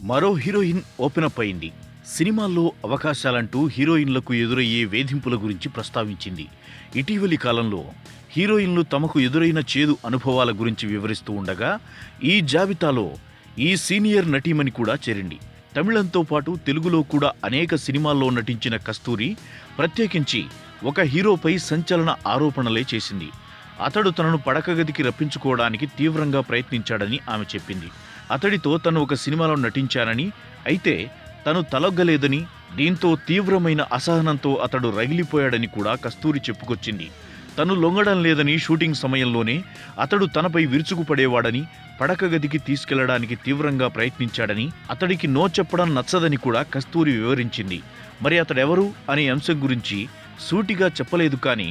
మరో heroine open up అయింది. సినిమాల్లో అవకాశాలంటూ హీరోయిన్లకు ఎదురయ్యే వేధింపుల గురించి ప్రస్తావించింది. ఇటీవలి కాలంలో హీరోయిన్లు తమకు ఎదురైన చేదు అనుభవాల గురించి వివరిస్తూ ఉండగా ఈ జాబితాలో ఈ సీనియర్ నటీమణి కూడా చేరింది. తమిళంతో పాటు తెలుగులో కూడా అనేక సినిమాల్లో నటించిన కస్తూరి ప్రత్యేకించి ఒక హీరోపై సంచలన ఆరోపణలే చేసింది. అతడు తనను పడకగదికి రప్పించుకోవడానికి తీవ్రంగా ప్రయత్నించాడని ఆమె చెప్పింది. అతడితో తను ఒక సినిమాలో నటించానని, అయితే తను తలొగ్గలేదని, దీంతో తీవ్రమైన అసహనంతో అతడు రగిలిపోయాడని కూడా కస్తూరి చెప్పుకొచ్చింది. తను లొంగడం లేదని, షూటింగ్ సమయంలోనే అతడు తనపై విరుచుకుపడేవాడని, పడకగదికి తీసుకెళ్లడానికి తీవ్రంగా ప్రయత్నించాడని, అతడికి నో చెప్పడం నచ్చదని కూడా కస్తూరి వివరించింది. మరి అతడెవరు అనే అంశం గురించి సూటిగా చెప్పలేదు, కానీ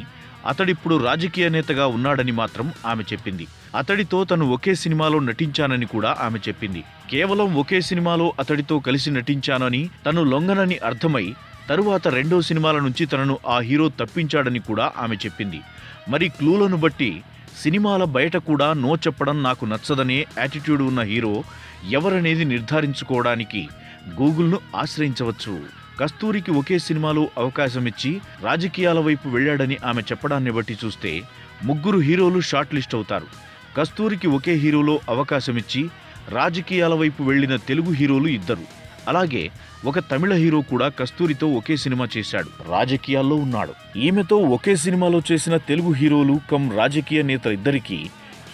అతడిప్పుడు రాజకీయ నేతగా ఉన్నాడని మాత్రం ఆమె చెప్పింది. అతడితో తను ఒకే సినిమాలో నటించానని కూడా ఆమె చెప్పింది. కేవలం ఒకే సినిమాలో అతడితో కలిసి నటించానని, తను లొంగనని అర్థమై తరువాత రెండో సినిమాల నుంచి తనను ఆ హీరో తప్పించాడని కూడా ఆమె చెప్పింది. మరి క్లూలను బట్టి సినిమాల బయట కూడా నో చెప్పడం నాకు నచ్చదనే యాటిట్యూడ్ ఉన్న హీరో ఎవరనేది నిర్ధారించుకోవడానికి గూగుల్ను ఆశ్రయించవచ్చు. కస్తూరికి ఒకే సినిమాలో అవకాశం ఇచ్చి రాజకీయాల వైపు వెళ్లాడని ఆమె చెప్పడాన్ని బట్టి చూస్తే 3 హీరోలు షార్ట్ లిస్ట్ అవుతారు. కస్తూరికి ఒకే హీరోలో అవకాశమిచ్చి రాజకీయాల వైపు వెళ్లిన తెలుగు హీరోలు 2. అలాగే ఒక తమిళ హీరో కూడా కస్తూరితో ఒకే సినిమా చేశాడు, రాజకీయాల్లో ఉన్నాడు. ఈమెతో ఒకే సినిమాలో చేసిన తెలుగు హీరోలు కమ్ రాజకీయ నేతలిద్దరికీ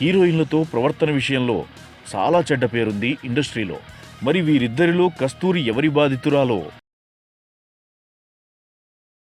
హీరోయిన్లతో ప్రవర్తన విషయంలో చాలా చెడ్డ పేరుంది ఇండస్ట్రీలో. మరి వీరిద్దరిలో కస్తూరి ఎవరి బాధితురాలో